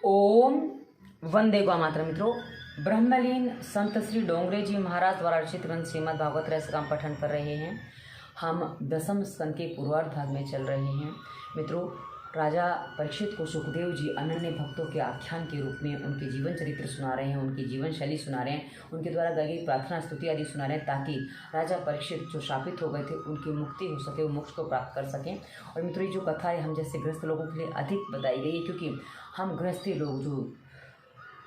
ओम वंदे गौ मातरम। मित्रों, ब्रह्मलीन संत श्री डोंगरे जी महाराज द्वारा रचित ग्रंथ श्रीमद् भागवत रहस्य का हम पठन कर रहे हैं। हम दसम स्कंद के पूर्वार्ध भाग में चल रहे हैं। मित्रों, राजा परीक्षित को सुखदेव जी अनन्य भक्तों के आख्यान के रूप में उनके जीवन चरित्र सुना रहे हैं, उनकी जीवन शैली सुना रहे हैं, उनके द्वारा गाई गई प्रार्थना स्तुति आदि सुना रहे हैं, ताकि राजा परीक्षित जो शापित हो गए थे उनकी मुक्ति हो सके, वो मोक्ष को प्राप्त कर सकें। और मित्रों, ये जो कथा है हम जैसे गृहस्थ लोगों के लिए अधिक बताई गई है, क्योंकि हम गृहस्थी लोग जो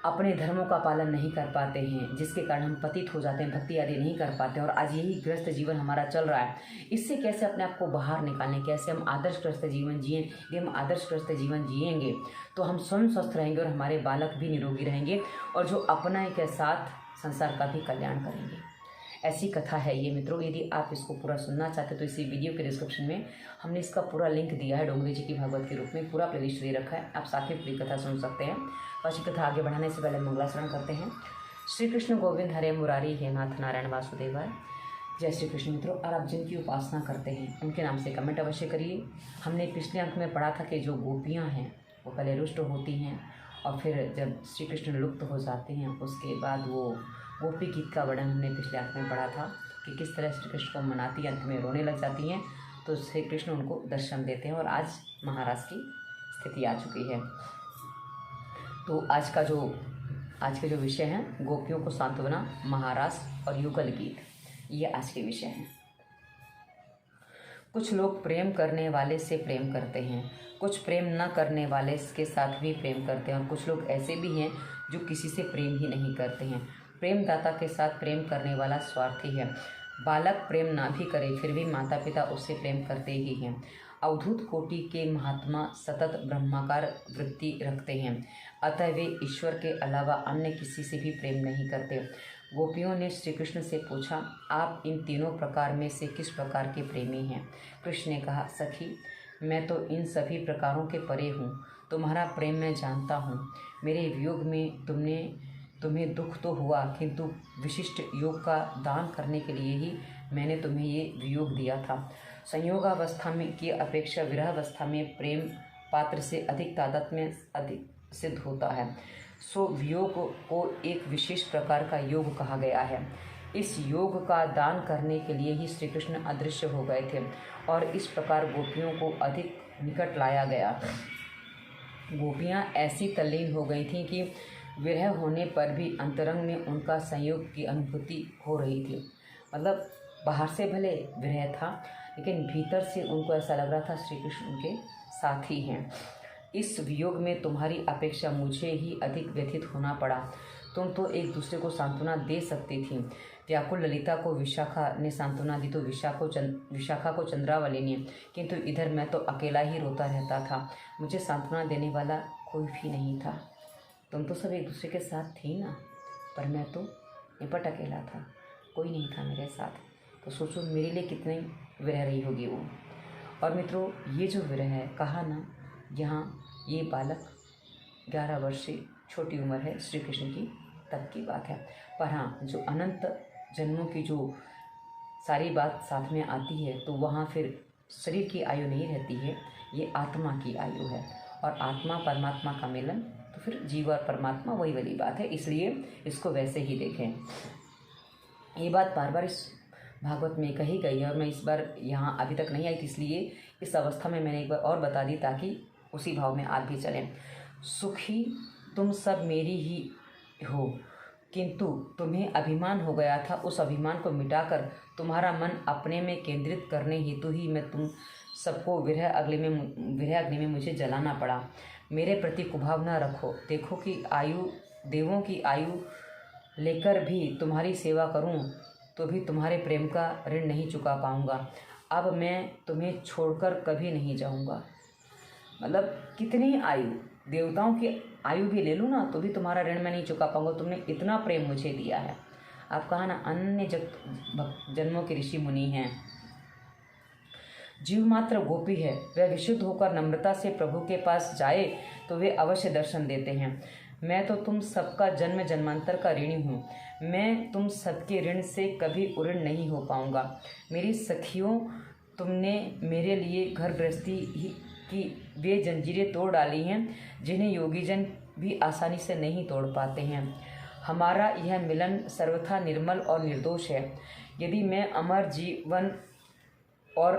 अपने धर्मों का पालन नहीं कर पाते हैं, जिसके कारण हम पतित हो जाते हैं, भक्ति आदि नहीं कर पाते हैं, और आज यही गृहस्थ जीवन हमारा चल रहा है। इससे कैसे अपने आप को बाहर निकालें, कैसे हम आदर्श गृहस्थ जीवन जिएं। यदि हम आदर्श गृहस्थ जीवन जिएंगे तो हम स्वयं स्वस्थ रहेंगे और हमारे बालक भी निरोगी रहेंगे, और जो अपना के साथ संसार का भी कल्याण करेंगे। ऐसी कथा है ये। मित्रों, यदि आप इसको पूरा सुनना चाहते हैं तो इसी वीडियो के डिस्क्रिप्शन में हमने इसका पूरा लिंक दिया है। डोंगरे जी की भागवत के रूप में पूरा प्लेलिस्ट दे रखा है, आप साथ में पूरी कथा सुन सकते हैं। आज की कथा आगे बढ़ाने से पहले मंगलाचरण करते हैं। श्री कृष्ण गोविंद हरे मुरारी हे नाथ नारायण वासुदेवाय। जय श्री कृष्ण। मित्रों, और आप जिनकी उपासना करते हैं उनके नाम से कमेंट अवश्य करिए। हमने पिछले अंक में पढ़ा था कि जो गोपियाँ हैं वो पहले रुष्ट होती हैं, और फिर जब श्री कृष्ण लुप्त हो जाते हैं उसके बाद वो गोपी गीत का वर्णन हमने पिछले अंक में पढ़ा था कि किस तरह श्री कृष्ण को मनाती, अंत में रोने लग जाती हैं, तो श्री कृष्ण उनको दर्शन देते हैं, और आज महाराज की स्थिति आ चुकी है। तो आज के जो विषय हैं, गोपियों को सांत्वना, महाराज और युगल गीत, ये आज के विषय हैं। कुछ लोग प्रेम करने वाले से प्रेम करते हैं, कुछ प्रेम न करने वाले के साथ भी प्रेम करते हैं, और कुछ लोग ऐसे भी हैं जो किसी से प्रेम ही नहीं करते हैं। प्रेमदाता के साथ प्रेम करने वाला स्वार्थी है। बालक प्रेम ना भी करे फिर भी माता पिता उससे प्रेम करते ही हैं। अवधूत कोटि के महात्मा सतत ब्रह्माकार वृत्ति रखते हैं, अतः वे ईश्वर के अलावा अन्य किसी से भी प्रेम नहीं करते। गोपियों ने श्री कृष्ण से पूछा, आप इन तीनों प्रकार में से किस प्रकार के प्रेमी हैं? कृष्ण ने कहा, सखी, मैं तो इन सभी प्रकारों के परे हूँ। तुम्हारा प्रेम मैं जानता हूँ। मेरे वियोग में तुम्हें दुख तो हुआ, किंतु विशिष्ट योग का दान करने के लिए ही मैंने तुम्हें ये वियोग दिया था। संयोगावस्था में की अपेक्षा विरहावस्था में प्रेम पात्र से अधिक तादात्म्य में अधिक सिद्ध होता है। सो वियोग को एक विशेष प्रकार का योग कहा गया है। इस योग का दान करने के लिए ही श्री कृष्ण अदृश्य हो गए थे, और इस प्रकार गोपियों को अधिक निकट लाया गया। गोपियाँ ऐसी तल्लीन हो गई थीं कि विरह होने पर भी अंतरंग में उनका संयोग की अनुभूति हो रही थी। मतलब बाहर से भले विरह था, लेकिन भीतर से उनको ऐसा लग रहा था श्री कृष्ण उनके साथी हैं। इस वियोग में तुम्हारी अपेक्षा मुझे ही अधिक व्यथित होना पड़ा। तुम तो एक दूसरे को सांत्वना दे सकती थी। व्याकुल ललिता को विशाखा ने सांत्वना दी तो विशाखा को चंद्रावली ने, किंतु इधर मैं तो अकेला ही रोता रहता था। मुझे सांत्वना देने वाला कोई भी नहीं था। तुम तो सब एक दूसरे के साथ थी ना, पर मैं तो निपट अकेला था, कोई नहीं था मेरे साथ। तो सोचो मेरे लिए कितनी विरह रही होगी वो। और मित्रों, ये जो विरह है, कहा ना, यहाँ ये बालक 11 वर्ष से छोटी उम्र है श्री कृष्ण की, तब की बात है। पर हाँ, जो अनंत जन्मों की जो सारी बात साथ में आती है, तो वहाँ फिर शरीर की आयु नहीं रहती है, ये आत्मा की आयु है। और आत्मा परमात्मा का मिलन, तो फिर जीव और परमात्मा वही वाली बात है, इसलिए इसको वैसे ही देखें। ये बात बार बार इस भागवत में कही गई है, और मैं इस बार यहाँ अभी तक नहीं आई थी, इसलिए इस अवस्था में मैंने एक बार और बता दी, ताकि उसी भाव में आप भी चलें। सुखी तुम सब मेरी ही हो, किंतु तुम्हें अभिमान हो गया था। उस अभिमान को मिटाकर तुम्हारा मन अपने में केंद्रित करने हेतु ही मैं तुम सबको विरह अग्नि में मुझे जलाना पड़ा। मेरे प्रति कुभाव न रखो। देखो कि देवों की आयु लेकर भी तुम्हारी सेवा करूं तो भी तुम्हारे प्रेम का ऋण नहीं चुका पाऊंगा। अब मैं तुम्हें छोड़कर कभी नहीं जाऊंगा। मतलब कितनी आयु, देवताओं की आयु भी ले लूँ ना, तो भी तुम्हारा ऋण मैं नहीं चुका पाऊंगा। तुमने इतना प्रेम मुझे दिया है। आप कहा ना, अन्य जन्मों के ऋषि मुनि हैं। जीव मात्र गोपी है, वह विशुद्ध होकर नम्रता से प्रभु के पास जाए तो वे अवश्य दर्शन देते हैं। मैं तो तुम सबका जन्म जन्मांतर का ऋणी हूँ। मैं तुम सबके ऋण से कभी उऋण नहीं हो पाऊँगा। मेरी सखियों, तुमने मेरे लिए घर गृहस्थी ही कि वे जंजीरें तोड़ डाली हैं जिन्हें योगीजन भी आसानी से नहीं तोड़ पाते हैं। हमारा यह मिलन सर्वथा निर्मल और निर्दोष है। यदि मैं अमर जीवन और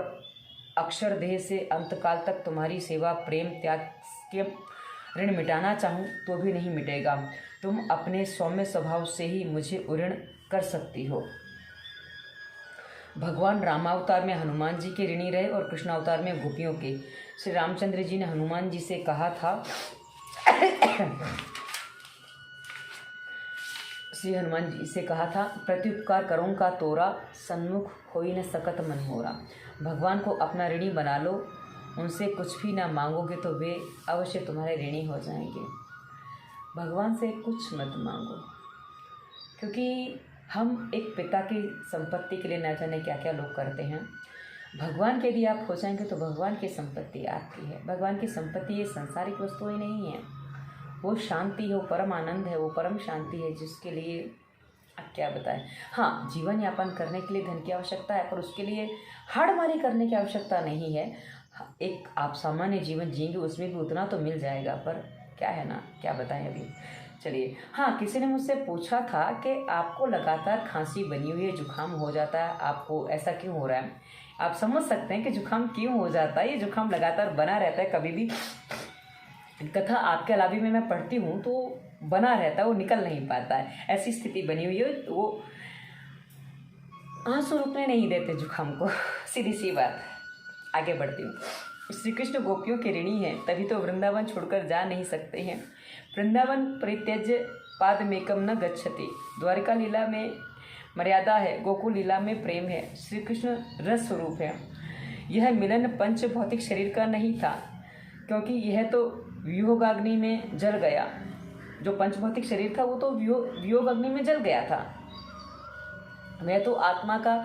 अक्षरदेह से अंतकाल तक तुम्हारी सेवा प्रेम त्याग के ऋण मिटाना चाहूँ तो भी नहीं मिटेगा। तुम अपने सौम्य स्वभाव से ही मुझे ऋण कर सकती हो। भगवान रामावतार में हनुमान जी के ऋणी रहे और कृष्णावतार में गोपियों के। श्री रामचंद्र जी ने हनुमान जी से कहा था प्रत्युपकार करूँ का तोरा, सन्मुख होई न सकत मन मोरा। भगवान को अपना ऋणी बना लो, उनसे कुछ भी ना मांगोगे तो वे अवश्य तुम्हारे ऋणी हो जाएंगे। भगवान से कुछ मत मांगो, क्योंकि हम एक पिता की संपत्ति के लिए न जाने क्या क्या लोग करते हैं। भगवान के यदि आप हो जाएंगे तो भगवान की संपत्ति आपकी है। भगवान की संपत्ति ये सांसारिक वस्तुएं नहीं है, वो शांति है, वो परम आनंद है, वो परम शांति है, जिसके लिए अब क्या बताएं। हाँ, जीवन यापन करने के लिए धन की आवश्यकता है, पर उसके लिए हाड़मारी करने की आवश्यकता नहीं है। एक आप सामान्य जीवन जिएंगे उसमें भी उतना तो मिल जाएगा, पर क्या है ना, क्या बताएं अभी। चलिए, हाँ, किसी ने मुझसे पूछा था कि आपको लगातार खांसी बनी हुई है, जुकाम हो जाता है, आपको ऐसा क्यों हो रहा है। आप समझ सकते हैं कि जुकाम क्यों हो जाता है। ये जुकाम लगातार बना रहता है, कभी भी कथा आपके अलावी में मैं पढ़ती हूँ तो बना रहता है, वो निकल नहीं पाता है। ऐसी स्थिति बनी हुई है, वो आंसू रुकने नहीं देते जुकाम को। सीधी सी बात। आगे बढ़ती हूँ। श्री कृष्ण गोपियों के ऋणी हैं, तभी तो वृंदावन छोड़कर जा नहीं सकते हैं। वृंदावन परित्यज्य पादमेकम न गच्छति। द्वारिका लीला में मर्यादा है, गोकुल लीला में प्रेम है। श्री कृष्ण रस स्वरूप है। यह मिलन पंच भौतिक शरीर का नहीं था, क्योंकि यह तो वियोगाग्नि में जल गया। जो पंच भौतिक शरीर था वो तो वियोगाग्नि में जल गया था। वह तो आत्मा का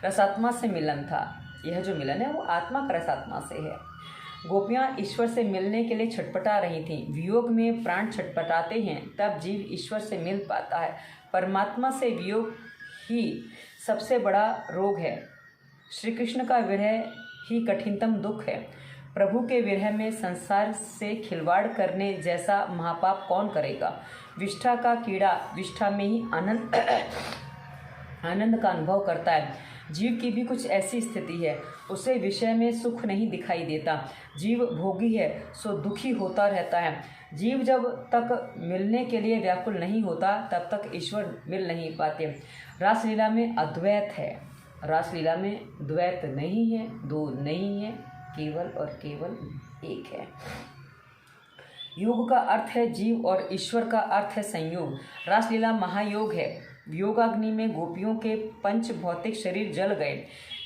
रसात्मा से मिलन था। यह जो मिलन है वो आत्मा का रसात्मा से है। गोपियाँ ईश्वर से मिलने के लिए छटपटा रही थीं। वियोग में प्राण छटपटाते हैं, तब जीव ईश्वर से मिल पाता है। परमात्मा से वियोग ही सबसे बड़ा रोग है। श्री कृष्ण का विरह ही कठिनतम दुख है। प्रभु के विरह में संसार से खिलवाड़ करने जैसा महापाप कौन करेगा। विष्ठा का कीड़ा विष्ठा में ही आनंद का अनुभव करता है। जीव की भी कुछ ऐसी स्थिति है, उसे विषय में सुख नहीं दिखाई देता। जीव भोगी है, सो दुखी होता रहता है। जीव जब तक मिलने के लिए व्याकुल नहीं होता, तब तक ईश्वर मिल नहीं पाते। रासलीला में अद्वैत है, रासलीला में द्वैत नहीं है, दो नहीं है, केवल और केवल एक है। योग का अर्थ है जीव और ईश्वर का अर्थ है संयोग। रासलीला महायोग है। वियोगाग्नि में गोपियों के पंच भौतिक शरीर जल गए।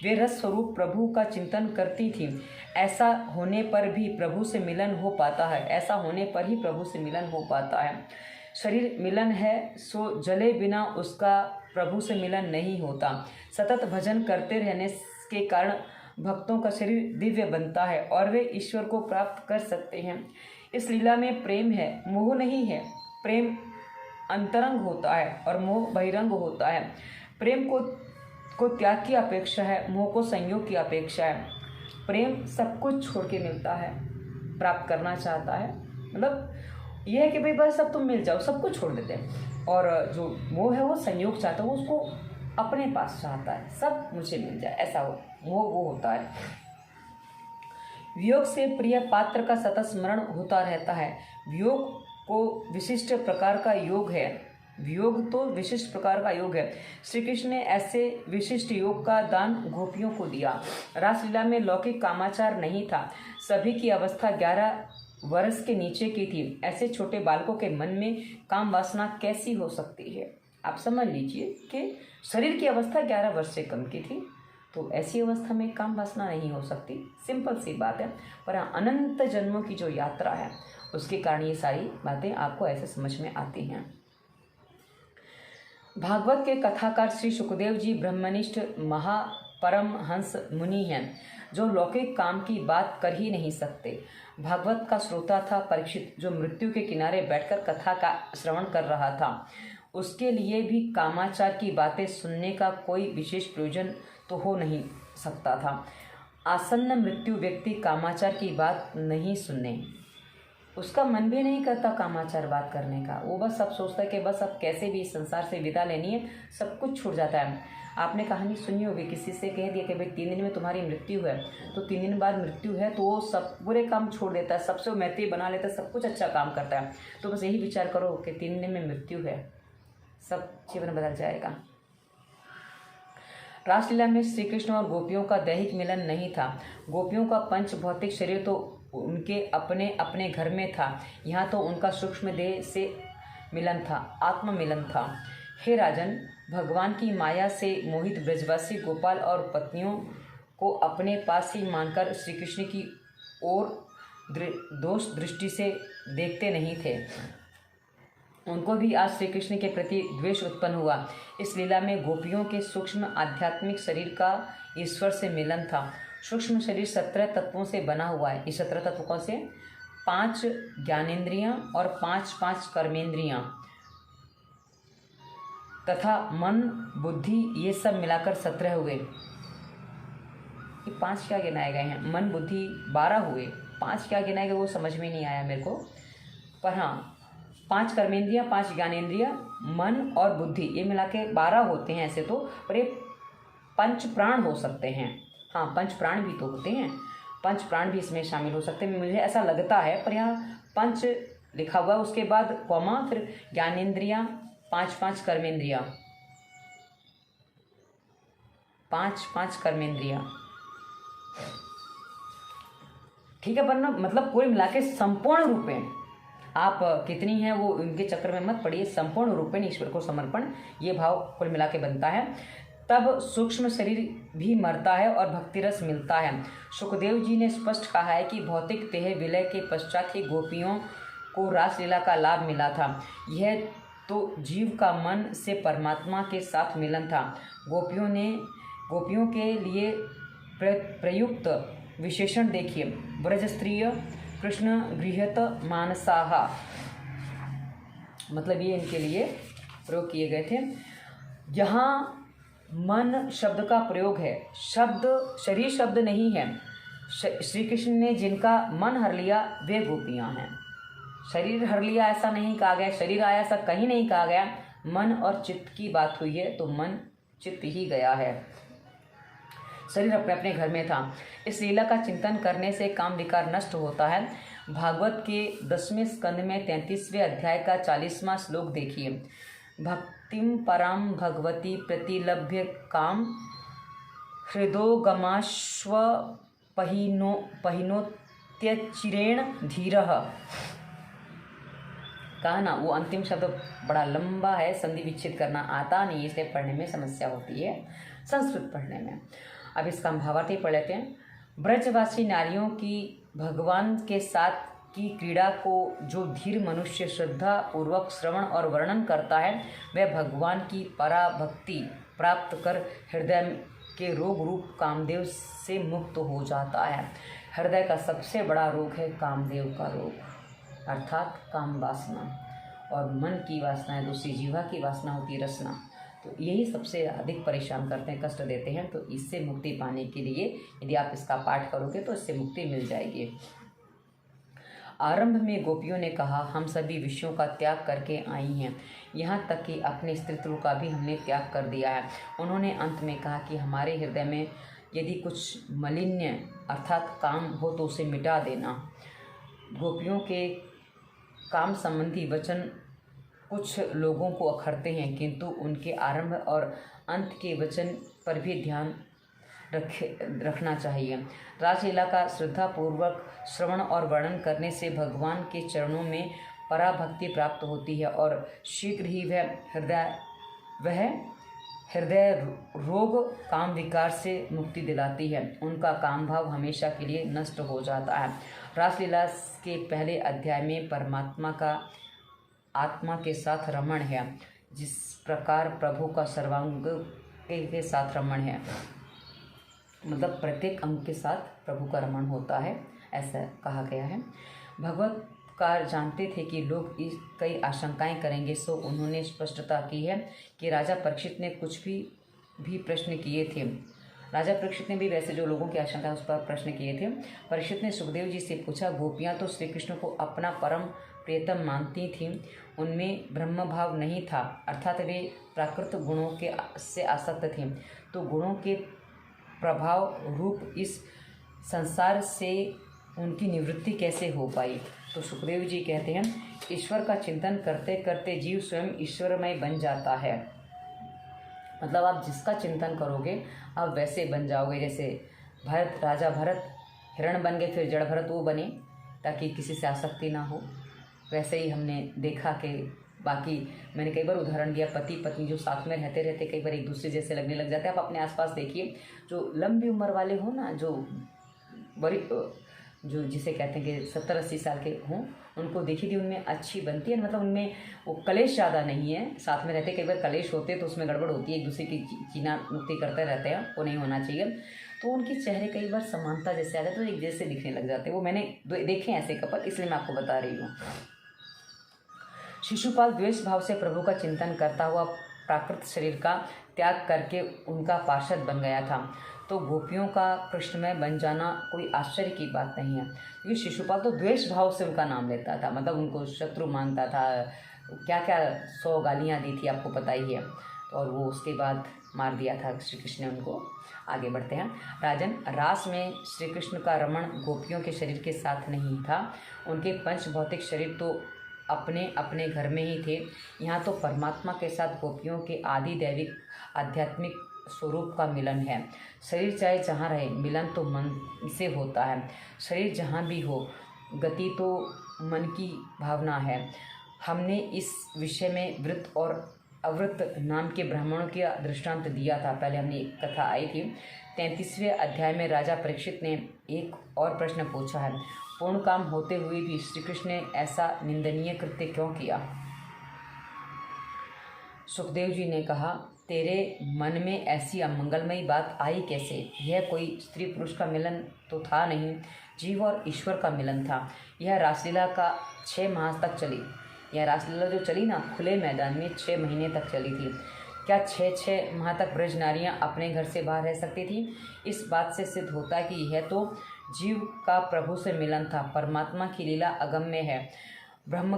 वे रस स्वरूप प्रभु का चिंतन करती थीं। ऐसा होने पर भी प्रभु से मिलन हो पाता है। ऐसा होने पर ही प्रभु से मिलन हो पाता है। शरीर मिलन है, सो जले बिना उसका प्रभु से मिलन नहीं होता। सतत भजन करते रहने के कारण भक्तों का शरीर दिव्य बनता है और वे ईश्वर को प्राप्त कर सकते हैं। इस लीला में प्रेम है, मोह नहीं है। प्रेम अंतरंग होता है और मोह बहिरंग होता है। प्रेम को त्याग की अपेक्षा है, मोह को संयोग की अपेक्षा है। प्रेम सब कुछ छोड़ के मिलता है, प्राप्त करना चाहता है। मतलब यह है कि भाई बस सब तुम मिल जाओ, सब कुछ छोड़ देते हैं। और जो मोह है वो संयोग चाहता है, वो उसको अपने पास चाहता है, सब मुझे मिल जाए, ऐसा हो मोह वो होता है। वियोग से प्रिय पात्र का सतत स्मरण होता रहता है। वियोग को विशिष्ट प्रकार का योग है। वियोग तो विशिष्ट प्रकार का योग है। श्री कृष्ण ने ऐसे विशिष्ट योग का दान गोपियों को दिया। रासलीला में लौकिक कामाचार नहीं था। सभी की अवस्था 11 वर्ष के नीचे की थी। ऐसे छोटे बालकों के मन में काम वासना कैसी हो सकती है। आप समझ लीजिए कि शरीर की अवस्था 11 वर्ष से कम की थी, तो ऐसी अवस्था में काम वासना नहीं हो सकती। सिंपल सी बात है। पर अनंत जन्मों की जो यात्रा है उसके कारण ये सारी बातें आपको ऐसे समझ में आती हैं। भागवत के कथाकार श्री सुखदेव जी ब्रह्मनिष्ठ महापरमहंस मुनि हैं, जो लौकिक काम की बात कर ही नहीं सकते। भागवत का श्रोता था परीक्षित, जो मृत्यु के किनारे बैठकर कथा का श्रवण कर रहा था। उसके लिए भी कामाचार की बातें सुनने का कोई विशेष प्रयोजन तो हो नहीं सकता था। आसन्न मृत्यु व्यक्ति कामाचार की बात नहीं सुनने, उसका मन भी नहीं करता कामाचार बात करने का। वो बस अब सोचता है कि बस अब कैसे भी इस संसार से विदा लेनी है, सब कुछ छूट जाता है। आपने कहानी सुनी होगी, किसी से कह दिया कि भाई 3 दिन में तुम्हारी मृत्यु है, तो 3 दिन बाद मृत्यु है, तो वो सब बुरे काम छोड़ देता है, सबसे मैत्री बना लेता है, सब कुछ अच्छा काम करता है। तो बस यही विचार करो कि 3 दिन में मृत्यु है, सब जीवन बदल जाएगा। रासलीला में श्री कृष्ण और गोपियों का दैहिक मिलन नहीं था। गोपियों का पंच भौतिक शरीर तो उनके अपने अपने घर में था, यहाँ तो उनका सूक्ष्म देह से मिलन था, आत्म मिलन था। हे राजन, भगवान की माया से मोहित ब्रजवासी गोपाल और पत्नियों को अपने पास ही मानकर श्री कृष्ण की ओर दोष दृष्टि से देखते नहीं थे। उनको भी आज श्री कृष्ण के प्रति द्वेष उत्पन्न हुआ। इस लीला में गोपियों के सूक्ष्म आध्यात्मिक शरीर का ईश्वर से मिलन था। सूक्ष्म शरीर 17 तत्वों से बना हुआ है। इस 17 तत्व कौन से? 5 ज्ञानेंद्रियां और 5 कर्मेंद्रियां तथा मन बुद्धि, ये सब मिलाकर 17 हुए। ये 5 क्या गिनाए गए हैं? मन बुद्धि 12 हुए, 5 क्या गिनाए गए वो समझ में नहीं आया मेरे को, पर हाँ 5 कर्मेंद्रियां, 5 ज्ञानेंद्रियां, मन और बुद्धि, ये मिला के 12 होते हैं ऐसे तो, पर ये 5 प्राण हो सकते हैं। हाँ 5 प्राण भी तो होते हैं, 5 प्राण भी इसमें शामिल हो सकते हैं, मुझे ऐसा लगता है, पर यहाँ 5 लिखा हुआ है, उसके बाद कॉमा, फिर ज्ञानेंद्रियां, 5 कर्मेंद्रियां, 5 कर्मेंद्रियां, ठीक है। वरना मतलब कोई मिला के संपूर्ण रूपेण, आप कितनी हैं वो उनके चक्कर में मत पड़िए, संपूर्ण रूपेण ईश्वर को समर्पण, ये भाव कुल मिला के बनता है। तब सूक्ष्म शरीर भी मरता है और भक्ति रस मिलता है। सुखदेव जी ने स्पष्ट कहा है कि भौतिक देह विलय के पश्चात ही गोपियों को रासलीला का लाभ मिला था। यह तो जीव का मन से परमात्मा के साथ मिलन था। गोपियों के लिए प्रयुक्त विशेषण देखिए, ब्रजस्त्रीय कृष्ण गृह्यत मानसाहा, मतलब ये इनके लिए प्रयोग किए गए थे। यहाँ मन शब्द का प्रयोग है, शब्द शरीर शब्द नहीं है। श्री कृष्ण ने जिनका मन हर लिया वे गोपियाँ हैं। शरीर हर लिया ऐसा नहीं कहा गया, शरीर आया ऐसा कहीं नहीं कहा गया। मन और चित्त की बात हुई है, तो मन चित्त ही गया है, शरीर अपने अपने घर में था। इस लीला का चिंतन करने से काम विकार नष्ट होता है। भागवत के 10वें स्कंद में 33वें अध्याय का 40वां श्लोक देखिए। भक्तिम पराम भगवती प्रतिलभ्य काम हृदोगमाश्व पहिनोत्यचिरेण धीरः। कहा ना, वो अंतिम शब्द बड़ा लंबा है, संधि विच्छेद करना आता नहीं, इसलिए पढ़ने में समस्या होती है संस्कृत पढ़ने में। अब इसका हम भावार्थ ही पढ़ लेते हैं। ब्रजवासी नारियों की भगवान के साथ की क्रीड़ा को जो धीर मनुष्य श्रद्धा पूर्वक श्रवण और वर्णन करता है, वह भगवान की पराभक्ति प्राप्त कर हृदय के रोग रूप कामदेव से मुक्त हो जाता है। हृदय का सबसे बड़ा रोग है कामदेव का रोग, अर्थात काम वासना, और मन की वासना है दूसरी, जीवा की वासना होती है रसना। तो यही सबसे अधिक परेशान करते हैं, कष्ट देते हैं। तो इससे मुक्ति पाने के लिए यदि आप इसका पाठ करोगे तो इससे मुक्ति मिल जाएगी। आरंभ में गोपियों ने कहा, हम सभी विषयों का त्याग करके आई हैं, यहाँ तक कि अपने स्त्रीत्व का भी हमने त्याग कर दिया है। उन्होंने अंत में कहा कि हमारे हृदय में यदि कुछ मलिन्य अर्थात काम हो तो उसे मिटा देना। गोपियों के काम संबंधी वचन कुछ लोगों को अखरते हैं, किंतु उनके आरंभ और अंत के वचन पर भी ध्यान रखना चाहिए। रासलीला का श्रद्धापूर्वक श्रवण और वर्णन करने से भगवान के चरणों में पराभक्ति प्राप्त होती है और शीघ्र ही वह हृदय रोग काम विकार से मुक्ति दिलाती है। उनका काम भाव हमेशा के लिए नष्ट हो जाता है। रासलीला के पहले अध्याय में परमात्मा का आत्मा के साथ रमण है, जिस प्रकार प्रभु का सर्वांग के साथ रमण है, मतलब प्रत्येक अंग के साथ प्रभु का रमण होता है, ऐसा कहा गया है। भगवतकार जानते थे कि लोग इस कई आशंकाएं करेंगे, सो उन्होंने स्पष्टता की है कि राजा परीक्षित ने कुछ भी प्रश्न किए थे। राजा परीक्षित ने भी वैसे जो लोगों की आशंका है उस पर प्रश्न किए थे। परीक्षित ने सुखदेव जी से पूछा, गोपियाँ तो श्री कृष्ण को अपना परम प्रियतम मानती थीं, उनमें ब्रह्म भाव नहीं था, अर्थात वे प्राकृत गुणों के से आसक्त थीं, तो गुणों के प्रभाव रूप इस संसार से उनकी निवृत्ति कैसे हो पाई। तो सुखदेव जी कहते हैं, ईश्वर का चिंतन करते करते जीव स्वयं ईश्वरमय बन जाता है। मतलब आप जिसका चिंतन करोगे आप वैसे बन जाओगे। जैसे राजा भरत हिरण बन गए, फिर जड़ भरत वो बने ताकि किसी से आसक्ति ना हो। वैसे ही हमने देखा कि बाकी मैंने कई बार उदाहरण दिया, पति पत्नी जो साथ में रहते रहते कई बार एक दूसरे जैसे लगने लग जाते हैं। आप अपने आसपास देखिए, जो लंबी उम्र वाले हो ना, जो बड़ी जो जिसे कहते हैं कि 70-80 साल के हों, उनको देखी थी उनमें अच्छी बनती है, मतलब उनमें वो कलेश ज़्यादा नहीं है। साथ में रहते कई बार कलेश होते तो उसमें गड़बड़ होती है, एक दूसरे की चीना मुक्ति करते रहते हैं, वो नहीं होना चाहिए। तो उनके चेहरे कई बार समानता जैसे आ जाए तो एक जैसे दिखने लग जाते हैं। वो मैंने देखे ऐसे कपल, इसलिए मैं आपको बता रही हूँ। शिशुपाल द्वेष भाव से प्रभु का चिंतन करता हुआ प्राकृत शरीर का त्याग करके उनका पार्षद बन गया था। तो गोपियों का कृष्णमय बन जाना कोई आश्चर्य की बात नहीं है, क्योंकि शिशुपाल तो द्वेष भाव से उनका नाम लेता था, मतलब उनको शत्रु मानता था, क्या क्या 100 गालियाँ दी थी आपको पता ही है। और वो उसके बाद मार दिया था श्री कृष्ण ने उनको। आगे बढ़ते हैं। राजन, रास में श्री कृष्ण का रमण गोपियों के शरीर के साथ नहीं था, उनके पंच भौतिक शरीर तो अपने अपने घर में ही थे। यहाँ तो परमात्मा के साथ गोपियों के आदि दैविक आध्यात्मिक स्वरूप का मिलन है। शरीर चाहे जहाँ रहे, मिलन तो मन से होता है। शरीर जहाँ भी हो, गति तो मन की भावना है। हमने इस विषय में वृत्त और अवृत्त नाम के ब्राह्मणों का दृष्टांत दिया था। पहले हमने एक कथा आई थी। 33वें अध्याय में राजा परीक्षित ने एक और प्रश्न पूछा है, पूर्ण काम होते हुए भी श्री कृष्ण ने ऐसा निंदनीय कृत्य क्यों किया। सुखदेव जी ने कहा, तेरे मन में ऐसी अमंगलमयी बात आई कैसे। यह कोई स्त्री पुरुष का मिलन तो था नहीं, जीव और ईश्वर का मिलन था। यह रासलीला का 6 माह तक चली। यह रासलीला जो चली ना, खुले मैदान में 6 महीने तक चली थी। क्या 6 माह तक ब्रज नारियाँ अपने घर से बाहर रह सकती थी। इस बात से सिद्ध होता है कि यह तो जीव का प्रभु से मिलन था। परमात्मा की लीला अगम्य है। ब्रह्म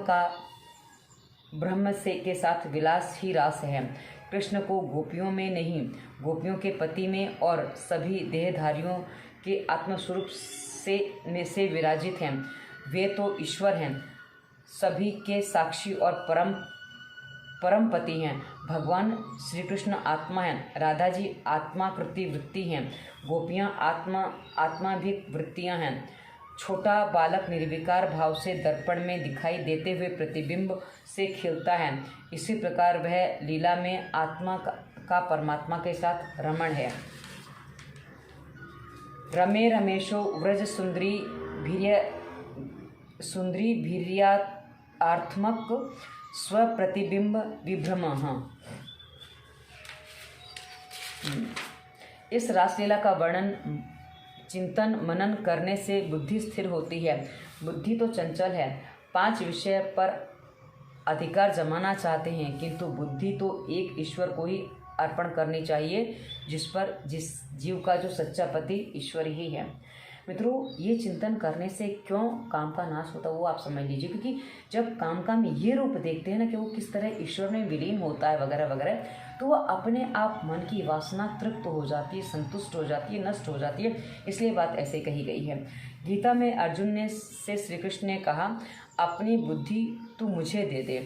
से के साथ विलास ही रास है। कृष्ण को गोपियों में नहीं, गोपियों के पति में और सभी देहधारियों के आत्मस्वरूप से विराजित हैं। वे तो ईश्वर हैं, सभी के साक्षी और परम पति हैं। भगवान श्री कृष्ण आत्मा हैं, राधा जी आत्माकृति वृत्ति हैं, गोपियाँ आत्माभिक वृत्तियाँ हैं। छोटा बालक निर्विकार भाव से दर्पण में दिखाई देते हुए प्रतिबिंब से खिलता है। इसी प्रकार वह लीला में आत्मा का परमात्मा के साथ रमण है। रमे रमेशो व्रज सुंदरी भीर्यात्मक स्वप्रतिबिंब विभ्रम। इस रासलीला का वर्णन चिंतन मनन करने से बुद्धि स्थिर होती है। बुद्धि तो चंचल है, 5 विषय पर अधिकार जमाना चाहते हैं, किंतु बुद्धि तो एक ईश्वर को ही अर्पण करनी चाहिए, जिस जीव का जो सच्चा पति ईश्वर ही है। मित्रों, ये चिंतन करने से क्यों काम का नाश होता है वो आप समझ लीजिए, क्योंकि जब काम में ये रूप देखते हैं ना कि वो किस तरह ईश्वर में विलीन होता है वगैरह वगैरह, तो वह अपने आप मन की वासना तृप्त हो जाती है, संतुष्ट हो जाती है, नष्ट हो जाती है। इसलिए बात ऐसे कही गई है। गीता में अर्जुन ने से श्री कृष्ण ने कहा, अपनी बुद्धि तू मुझे दे दे।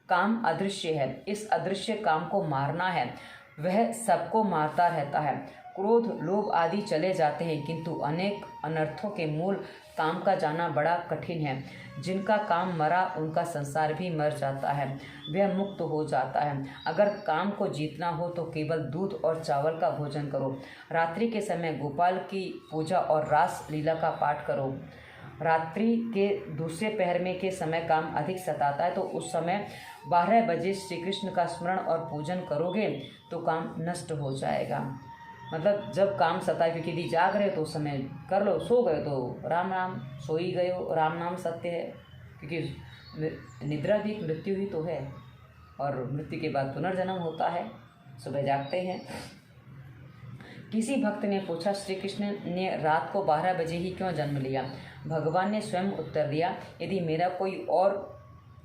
काम अदृश्य है, इस अदृश्य काम को मारना है। वह सबको मारता रहता है। क्रोध लोभ आदि चले जाते हैं, किंतु अनेक अनर्थों के मूल काम का जाना बड़ा कठिन है। जिनका काम मरा उनका संसार भी मर जाता है, वह मुक्त हो जाता है। अगर काम को जीतना हो तो केवल दूध और चावल का भोजन करो। रात्रि के समय गोपाल की पूजा और रास लीला का पाठ करो। रात्रि के दूसरे पहर में के समय काम अधिक सताता है, तो उस समय 12 बजे श्री कृष्ण का स्मरण और पूजन करोगे तो काम नष्ट हो जाएगा। मतलब जब काम सताए, क्योंकि यदि जाग रहे तो उस समय कर लो, सो गए तो राम नाम, सो ही गए हो, राम नाम सत्य है, क्योंकि निद्रा भी एक मृत्यु ही तो है, और मृत्यु के बाद पुनर्जन्म होता है। सुबह जागते हैं। किसी भक्त ने पूछा, श्री कृष्ण ने रात को 12 बजे ही क्यों जन्म लिया? भगवान ने स्वयं उत्तर दिया, यदि मेरा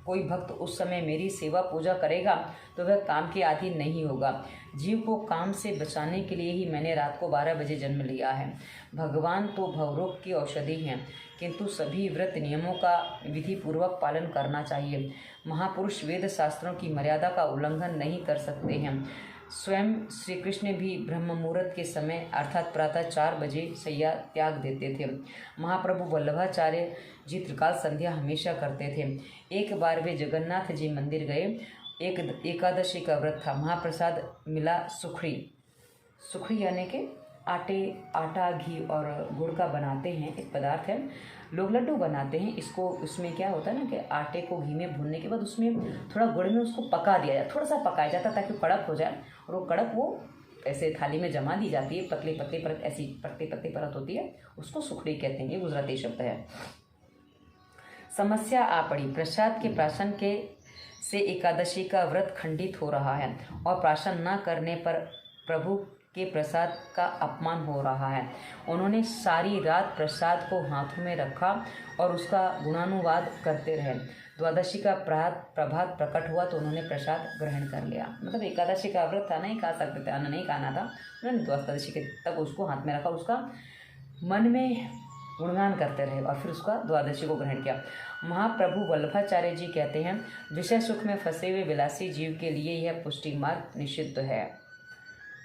कोई भक्त उस समय मेरी सेवा पूजा करेगा तो वह काम के आदी नहीं होगा। जीव को काम से बचाने के लिए ही मैंने रात को 12 बजे जन्म लिया है। भगवान तो भवरोग की औषधि हैं, किंतु सभी व्रत नियमों का विधि पूर्वक पालन करना चाहिए। महापुरुष वेद शास्त्रों की मर्यादा का उल्लंघन नहीं कर सकते हैं। स्वयं श्री कृष्ण भी ब्रह्म मुहूर्त के समय अर्थात प्रातः 4 बजे शैया त्याग देते थे। महाप्रभु वल्लभाचार्य जी त्रिकाल संध्या हमेशा करते थे। एक बार वे जगन्नाथ जी मंदिर गए। एक एकादशी का व्रत था। महाप्रसाद मिला सुखड़ी यानी कि आटा घी और गुड़ का बनाते हैं, एक पदार्थ है। लोग लड्डू बनाते हैं इसको। उसमें क्या होता है ना कि आटे को घी में भूनने के बाद उसमें थोड़ा गुड़ में उसको पका दिया जाए, थोड़ा सा पकाया जाता है ताकि वो कड़क हो जाए, और वो कड़क वो ऐसे थाली में जमा दी जाती है। पतली पतली परत, ऐसी पतली परत होती है, उसको सुखड़ी कहते हैं। ये गुजराती शब्द है। समस्या आ पड़ी। प्रसाद के प्राशन से एकादशी का व्रत खंडित हो रहा है और प्राशन न करने पर प्रभु के प्रसाद का अपमान हो रहा है। उन्होंने सारी रात प्रसाद को हाथों में रखा और उसका गुणानुवाद करते रहे। द्वादशी का प्रभात प्रकट हुआ तो उन्होंने प्रसाद ग्रहण कर लिया। मतलब एकादशी का व्रत था, नहीं खा सकते थे, अन्न नहीं खाना था। उन्होंने द्वादशी के तक उसको हाथ में रखा, उसका मन में गुणगान करते रहे और फिर उसका द्वादशी को ग्रहण किया। महाप्रभु वल्लभाचार्य जी कहते हैं, विषय सुख में फंसे हुए विलासी जीव के लिए यह पुष्टि मार्ग निषिद्ध है।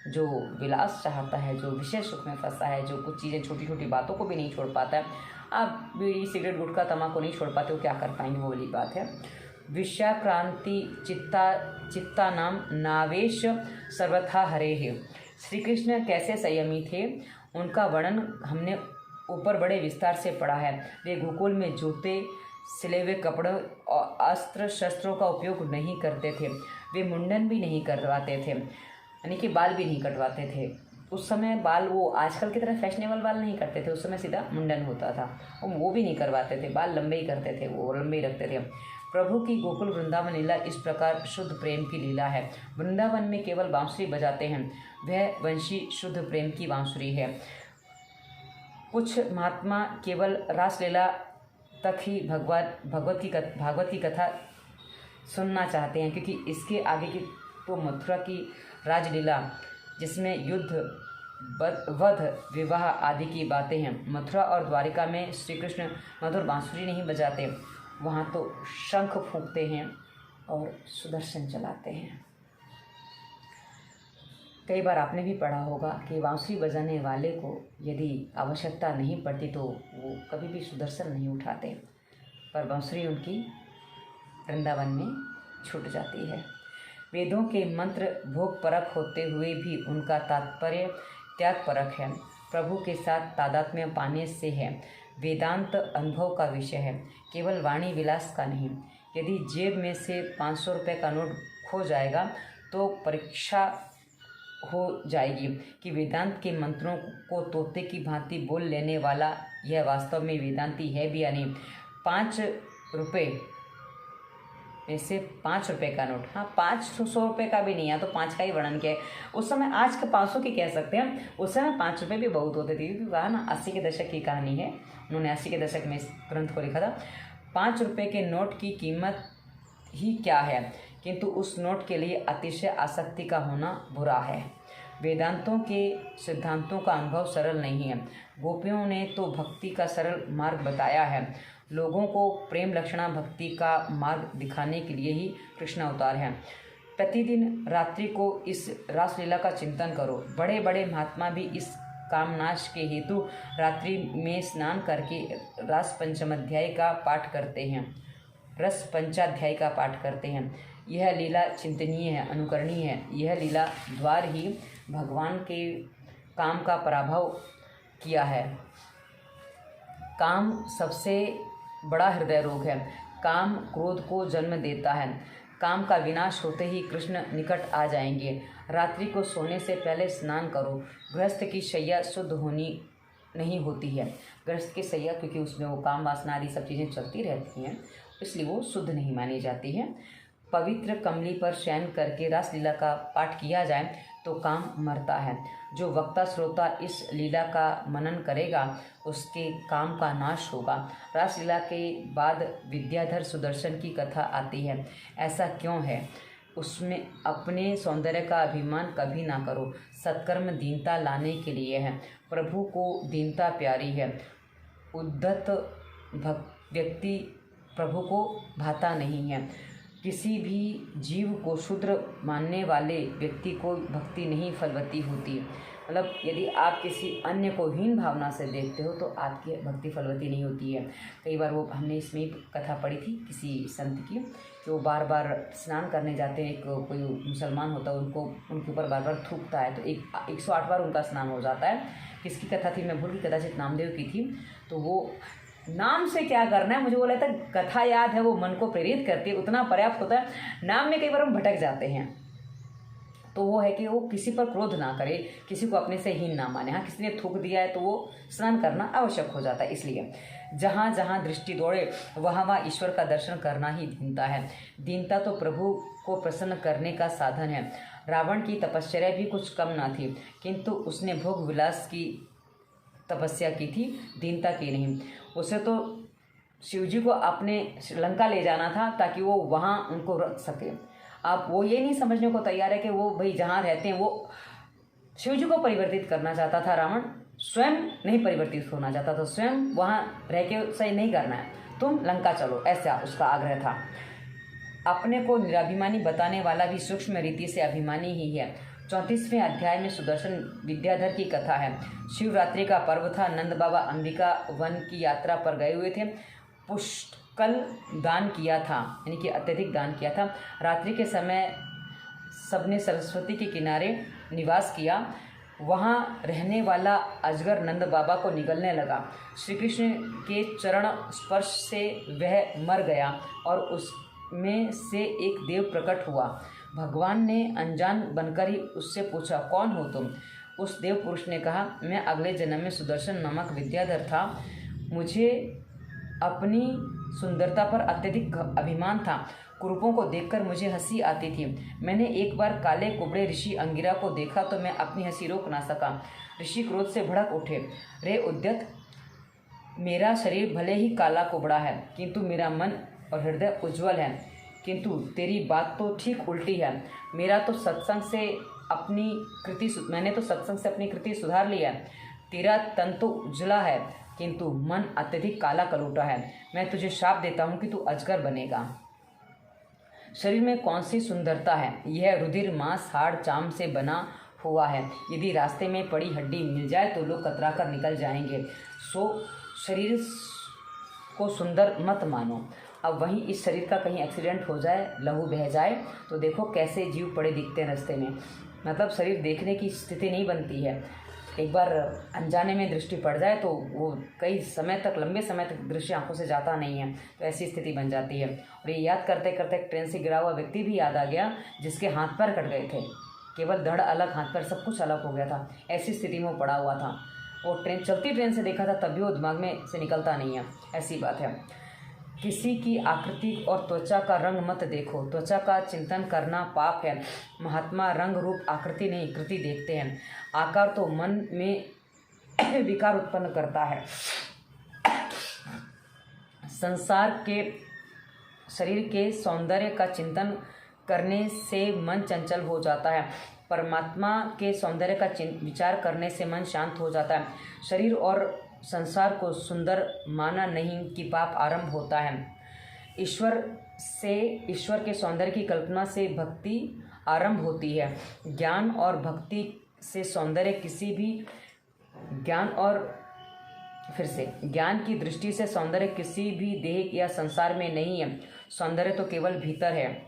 जो विलास चाहता है, जो विषय सुख में फंसा है, जो कुछ चीज़ें छोटी छोटी बातों को भी नहीं छोड़ पाता है, आप बीड़ी सिगरेट गुटखा तम्बाकू नहीं छोड़ पाते, वो क्या कर पाएंगे, वो वाली बात है। विषयाक्रांति चित्ता नाम नावेश सर्वथा हरे है। श्री कृष्ण कैसे संयमी थे उनका वर्णन हमने ऊपर बड़े विस्तार से पढ़ा है। वे गोकुल में जूते, सिले हुए कपड़ों और अस्त्र शस्त्रों का उपयोग नहीं करते थे। वे मुंडन भी नहीं करवाते थे, यानी कि बाल भी नहीं कटवाते थे। उस समय बाल वो आजकल की तरह फैशनेबल बाल नहीं करते थे, उस समय सीधा मुंडन होता था। वो भी नहीं करवाते थे, बाल लंबे ही करते थे, वो लंबे ही रखते थे। प्रभु की गोकुल वृंदावन लीला इस प्रकार शुद्ध प्रेम की लीला है। वृंदावन में केवल बांसुरी बजाते हैं, वह वंशी शुद्ध प्रेम की बांसुरी है। कुछ महात्मा केवल रासलीला तक ही भागवत की कथा सुनना चाहते हैं, क्योंकि इसके आगे की तो मथुरा की राजलीला जिसमें युद्ध, वध, विवाह आदि की बातें हैं। मथुरा और द्वारिका में श्री कृष्ण मधुर बांसुरी नहीं बजाते, वहाँ तो शंख फूंकते हैं और सुदर्शन चलाते हैं। कई बार आपने भी पढ़ा होगा कि बांसुरी बजाने वाले को यदि आवश्यकता नहीं पड़ती तो वो कभी भी सुदर्शन नहीं उठाते, पर बांसुरी उनकी वृंदावन में छूट जाती है। वेदों के मंत्र भोग परक होते हुए भी उनका तात्पर्य त्याग परक है, प्रभु के साथ तादात्म्य पाने से है। वेदांत अनुभव का विषय है, केवल वाणी विलास का नहीं। यदि जेब में से 500 रुपये का नोट खो जाएगा तो परीक्षा हो जाएगी कि वेदांत के मंत्रों को तोते की भांति बोल लेने वाला यह वास्तव में वेदांती है भी या नहीं। 5 रुपये में से 5 रुपये का नोट, हाँ 500 रुपये का भी नहीं है, तो 5 का ही वर्णन किया है। उस समय आज के 500 की कह सकते हैं, उस समय 5 रुपये भी बहुत होते थे, क्योंकि कहा ना 80 के दशक की कहानी है, उन्होंने 80 के दशक में इस ग्रंथ को लिखा था। 5 रुपये के नोट की कीमत ही क्या है, किंतु उस नोट के लिए अतिशय आसक्ति का होना बुरा है। वेदांतों के सिद्धांतों का अनुभव सरल नहीं है। गोपियों ने तो भक्ति का सरल मार्ग बताया है। लोगों को प्रेम लक्षणा भक्ति का मार्ग दिखाने के लिए ही कृष्ण अवतार हैं। प्रतिदिन रात्रि को इस रासलीला का चिंतन करो। बड़े बड़े महात्मा भी इस कामनाश के हेतु रात्रि में स्नान करके रस पंचाध्याय का पाठ करते हैं। यह लीला चिंतनीय है, अनुकरणीय है। यह लीला द्वार ही भगवान के काम का पराभव किया है। काम सबसे बड़ा हृदय रोग है। काम क्रोध को जन्म देता है। काम का विनाश होते ही कृष्ण निकट आ जाएंगे। रात्रि को सोने से पहले स्नान करो। गृहस्थ की शैया शुद्ध होनी नहीं होती है। गृहस्थ की शैया, क्योंकि उसमें वो काम वासना आदि सब चीज़ें चलती रहती हैं, इसलिए वो शुद्ध नहीं मानी जाती है। पवित्र कमली पर शयन करके रासलीला का पाठ किया जाए तो काम मरता है। जो वक्ता श्रोता इस लीला का मनन करेगा उसके काम का नाश होगा। रासलीला के बाद विद्याधर सुदर्शन की कथा आती है। ऐसा क्यों है? उसमें अपने सौंदर्य का अभिमान कभी ना करो। सत्कर्म दीनता लाने के लिए है। प्रभु को दीनता प्यारी है। उद्धत व्यक्ति प्रभु को भाता नहीं है। किसी भी जीव को शूद्र मानने वाले व्यक्ति को भक्ति नहीं फलवती होती है। मतलब यदि आप किसी अन्य को हीन भावना से देखते हो तो आपकी भक्ति फलवती नहीं होती है। कई बार वो हमने इसमें कथा पढ़ी थी किसी संत की कि वो बार बार स्नान करने जाते हैं। एक कोई मुसलमान होता है, उनके ऊपर बार बार थूकता है तो 108 बार उनका स्नान हो जाता है। किसकी कथा थी मैं भूल गई, कदाचित नामदेव की थी। तो वो नाम से क्या करना है, मुझे वो लगता है कथा याद है, वो मन को प्रेरित करती है, उतना पर्याप्त होता है। नाम में कई बार हम भटक जाते हैं। तो वो है कि वो किसी पर क्रोध ना करे, किसी को अपने से हीन ना माने। हाँ, किसी ने थूक दिया है तो वो स्नान करना आवश्यक हो जाता है। इसलिए जहाँ जहाँ दृष्टि दौड़े वहाँ वहाँ ईश्वर का दर्शन करना ही दीनता है। दीनता तो प्रभु को प्रसन्न करने का साधन है। रावण की तपश्चर्या भी कुछ कम ना थी, किंतु उसने भोग विलास की तपस्या की थी, दीनता की नहीं। उसे तो शिवजी को अपने लंका ले जाना था ताकि वो वहाँ उनको रख सके। आप वो ये नहीं समझने को तैयार है कि वो भाई जहाँ रहते हैं वो शिवजी को परिवर्तित करना चाहता था। रावण स्वयं नहीं परिवर्तित होना चाहता था, स्वयं वहाँ रह के सही नहीं करना है, तुम लंका चलो, ऐसा उसका आग्रह था। अपने को निराभिमानी बताने वाला भी सूक्ष्म रीति से अभिमानी ही है। 34वें अध्याय में सुदर्शन विद्याधर की कथा है। शिवरात्रि का पर्व था। नंद बाबा अंबिका वन की यात्रा पर गए हुए थे। पुष्कल दान किया था, यानी कि अत्यधिक दान किया था। रात्रि के समय सबने सरस्वती के किनारे निवास किया। वहाँ रहने वाला अजगर नंद बाबा को निगलने लगा। श्री कृष्ण के चरण स्पर्श से वह मर गया और उसमें से एक देव प्रकट हुआ। भगवान ने अनजान बनकर ही उससे पूछा, कौन हो तुम? उस देव पुरुष ने कहा, मैं अगले जन्म में सुदर्शन नामक विद्याधर था। मुझे अपनी सुंदरता पर अत्यधिक अभिमान था। कुरूपों को देखकर मुझे हंसी आती थी। मैंने एक बार काले कुबड़े ऋषि अंगिरा को देखा तो मैं अपनी हंसी रोक ना सका। ऋषि क्रोध से भड़क उठे, रे उद्यत, मेरा शरीर भले ही काला कुबड़ा है किंतु मेरा मन और हृदय उज्जवल है। किंतु तेरी बात तो ठीक उल्टी है। मैंने तो सत्संग से अपनी कृति सुधार ली है। तेरा तन तो उजला है किंतु मन अत्यधिक काला कलूटा है। मैं तुझे शाप देता हूँ कि तू अजगर बनेगा। शरीर में कौन सी सुंदरता है? यह रुधिर मांस हाड़ चाम से बना हुआ है। यदि रास्ते में पड़ी हड्डी मिल जाए तो लोग कतरा कर निकल जाएंगे। सो शरीर को सुंदर मत मानो। अब वहीं इस शरीर का कहीं एक्सीडेंट हो जाए, लहू बह जाए तो देखो कैसे जीव पड़े दिखते हैं रास्ते में। मतलब शरीर देखने की स्थिति नहीं बनती है। एक बार अनजाने में दृष्टि पड़ जाए तो वो कई समय तक, लंबे समय तक दृश्य आंखों से जाता नहीं है, तो ऐसी स्थिति बन जाती है। और ये याद करते करते ट्रेन से गिरा हुआ व्यक्ति भी याद आ गया जिसके हाथ पैर कट गए थे। केवल धड़ अलग, हाथ पैर सब कुछ अलग हो गया था। ऐसी स्थिति में वो पड़ा हुआ था। वो चलती ट्रेन से देखा था तब भी वो दिमाग में से निकलता नहीं है। ऐसी बात है। किसी की आकृति और त्वचा का रंग मत देखो। त्वचा का चिंतन करना पाप है। महात्मा रंग रूप आकृति नहीं, कृति देखते हैं। आकार तो मन में विकार उत्पन्न करता है। संसार के शरीर के सौंदर्य का चिंतन करने से मन चंचल हो जाता है। परमात्मा के सौंदर्य का विचार करने से मन शांत हो जाता है। शरीर और संसार को सुंदर माना नहीं कि पाप आरंभ होता है। ईश्वर के सौंदर्य की कल्पना से भक्ति आरंभ होती है। ज्ञान और भक्ति से सौंदर्य ज्ञान की दृष्टि से सौंदर्य किसी भी देह या संसार में नहीं है। सौंदर्य तो केवल भीतर है।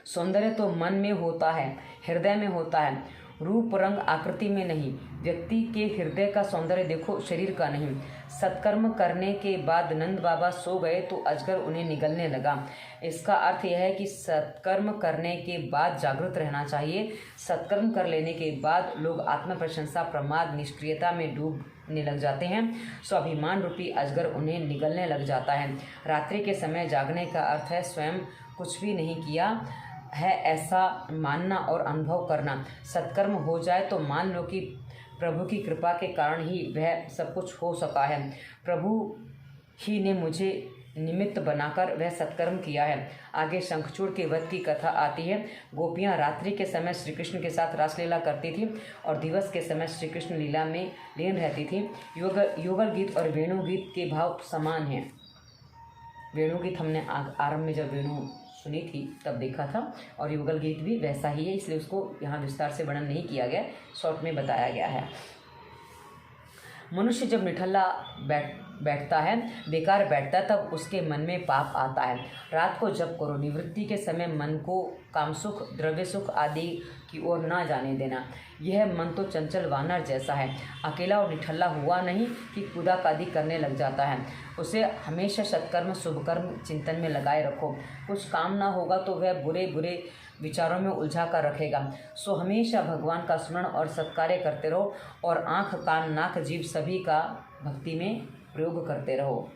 सौंदर्य तो मन में होता है, हृदय में होता है। रूप रंग आकृति में नहीं, व्यक्ति के हृदय का सौंदर्य देखो, शरीर का नहीं। सत्कर्म करने के बाद नंद बाबा सो गए तो अजगर उन्हें निगलने लगा। इसका अर्थ यह है कि सत्कर्म करने के बाद जागृत रहना चाहिए। सत्कर्म कर लेने के बाद लोग आत्म प्रशंसा, प्रमाद, निष्क्रियता में डूबने लग जाते हैं। स्वाभिमान रूपी अजगर उन्हें निगलने लग जाता है। रात्रि के समय जागने का अर्थ है स्वयं कुछ भी नहीं किया है ऐसा मानना और अनुभव करना। सत्कर्म हो जाए तो मान लो कि प्रभु की कृपा के कारण ही वह सब कुछ हो सका है। प्रभु ही ने मुझे निमित्त बनाकर वह सत्कर्म किया है। आगे शंखचूड़ के वध की कथा आती है। गोपियाँ रात्रि के समय श्री कृष्ण के साथ रासलीला करती थी और दिवस के समय श्री कृष्ण लीला में लीन रहती थी। युगल गीत और वेणु गीत के भाव समान हैं। वेणु गीत हमने आरंभ में जब वेणु सुनी थी तब देखा था, और युगल गीत भी वैसा ही है, इसलिए उसको यहाँ विस्तार से वर्णन नहीं किया गया, शॉर्ट में बताया गया है। मनुष्य जब निठल्ला बैठता है, बेकार बैठता है, तब उसके मन में पाप आता है। रात को जप करो। निवृत्ति के समय मन को कामसुख, द्रव्य सुख आदि की ओर ना जाने देना। यह मन तो चंचल वानर जैसा है, अकेला और निठल्ला हुआ नहीं कि कुदाकादी करने लग जाता है। उसे हमेशा सत्कर्म, शुभकर्म चिंतन में लगाए रखो। कुछ काम ना होगा तो वह बुरे बुरे विचारों में उलझा कर रखेगा। सो हमेशा भगवान का स्मरण और सत्कार्य करते रहो और आँख, कान, नाक, जीभ सभी का भक्ति में प्रयोग करते रहो।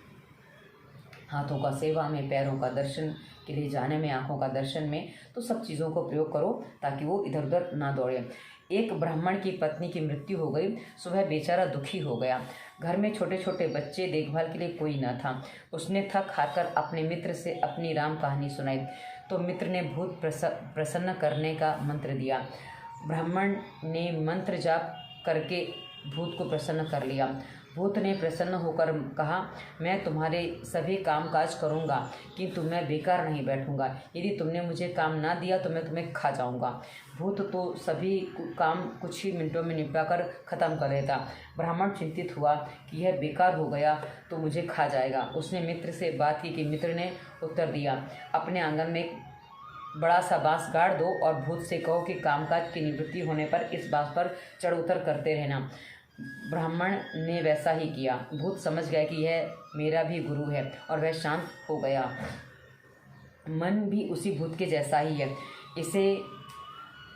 हाथों का सेवा में, पैरों का दर्शन के लिए जाने में, आँखों का दर्शन में, तो सब चीज़ों को प्रयोग करो ताकि वो इधर उधर ना दौड़े। एक ब्राह्मण की पत्नी की मृत्यु हो गई, सो वह बेचारा दुखी हो गया। घर में छोटे छोटे बच्चे, देखभाल के लिए कोई न था। उसने थक हारकर अपने मित्र से अपनी राम कहानी सुनाई तो मित्र ने भूत प्रसन्न करने का मंत्र दिया। ब्राह्मण ने मंत्र जाप करके भूत को प्रसन्न कर लिया। भूत ने प्रसन्न होकर कहा, मैं तुम्हारे सभी काम काज करूँगा किंतु मैं बेकार नहीं बैठूँगा। यदि तुमने मुझे काम ना दिया तो मैं तुम्हें खा जाऊँगा। भूत तो सभी काम कुछ ही मिनटों में निपटा कर ख़त्म कर देता। ब्राह्मण चिंतित हुआ कि यह बेकार हो गया तो मुझे खा जाएगा। उसने मित्र से बात की कि मित्र ने उत्तर दिया, अपने आंगन में एक बड़ा सा बाँस गाड़ दो और भूत से कहो कि कामकाज की निवृत्ति होने पर इस बाँस पर चढ़ उतर करते रहना। ब्राह्मण ने वैसा ही किया। भूत समझ गया कि यह मेरा भी गुरु है और वह शांत हो गया। मन भी उसी भूत के जैसा ही है, इसे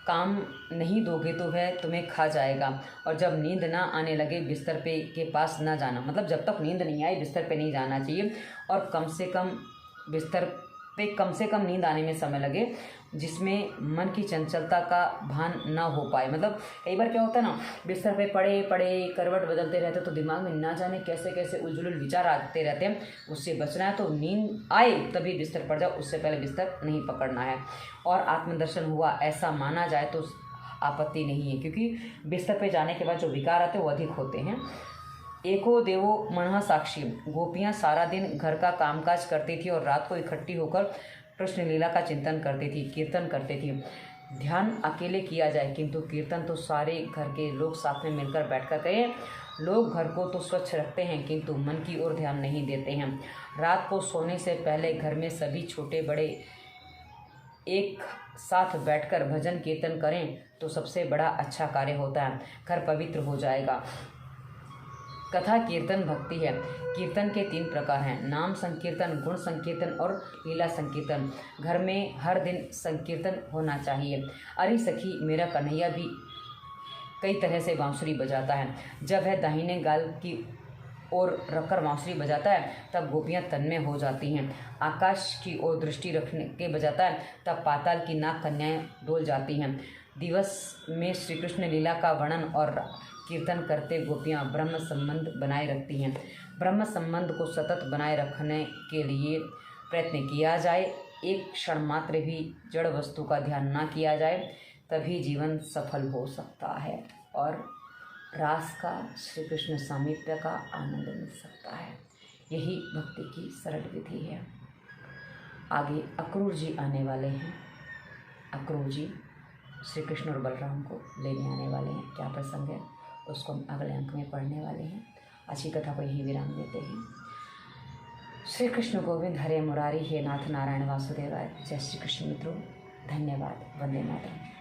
काम नहीं दोगे तो वह तुम्हें खा जाएगा। और जब नींद ना आने लगे बिस्तर पे के पास ना जाना, मतलब जब तक नींद नहीं आई बिस्तर पे नहीं जाना चाहिए। और कम से कम बिस्तर पे कम से कम नींद आने में समय लगे जिसमें मन की चंचलता का भान ना हो पाए। मतलब कई बार क्या होता है ना, बिस्तर पे पड़े पड़े करवट बदलते रहते तो दिमाग में ना जाने कैसे कैसे उलझुल विचार आते रहते हैं। उससे बचना है तो नींद आए तभी बिस्तर पड़ जाओ, उससे पहले बिस्तर नहीं पकड़ना है। और आत्मदर्शन हुआ ऐसा माना जाए तो आपत्ति नहीं है, क्योंकि बिस्तर पे जाने के बाद जो विकार आते हैं वो अधिक होते हैं। एको देवो मनः साक्षी। गोपियाँ सारा दिन घर का कामकाज करती थी और रात को इकट्ठी होकर कृष्ण लीला का चिंतन करती थी, कीर्तन करती थी। ध्यान अकेले किया जाए किंतु कीर्तन तो सारे घर के लोग साथ में मिलकर बैठकर करें। लोग घर को तो स्वच्छ रखते हैं किंतु मन की ओर ध्यान नहीं देते हैं। रात को सोने से पहले घर में सभी छोटे बड़े एक साथ बैठकर भजन कीर्तन करें तो सबसे बड़ा अच्छा कार्य होता है। घर पवित्र हो जाएगा। कथा, कीर्तन, भक्ति है। कीर्तन के 3 प्रकार हैं, नाम संकीर्तन, गुण संकीर्तन और लीला संकीर्तन। घर में हर दिन संकीर्तन होना चाहिए। अरे सखी, मेरा कन्हैया भी कई तरह से बांसुरी बजाता है। जब वह दाहिने गाल की ओर रखकर बांसुरी बजाता है तब गोपियाँ तन्मय हो जाती हैं। आकाश की ओर दृष्टि रखने के बजाता है तब पाताल की नाग कन्याएं डोल जाती हैं। दिवस में श्री कृष्ण लीला का वर्णन और कीर्तन करते गोपियाँ ब्रह्म संबंध बनाए रखती हैं। ब्रह्म संबंध को सतत बनाए रखने के लिए प्रयत्न किया जाए। एक क्षण मात्र भी जड़ वस्तु का ध्यान ना किया जाए तभी जीवन सफल हो सकता है और रास का, श्री कृष्ण सामीप्य का आनंद मिल सकता है। यही भक्ति की सरल विधि है। आगे अक्रूर जी आने वाले हैं। अक्रूर जी श्री कृष्ण और बलराम को लेने आने वाले हैं। क्या प्रसंग है उसको हम अगले अंक में पढ़ने वाले हैं। अच्छी कथा को यहीं विराम देते हैं। श्री कृष्ण गोविंद हरे मुरारी, हे नाथ नारायण वासुदेवाय। जय श्री कृष्ण मित्रों, धन्यवाद। वंदे मातरम।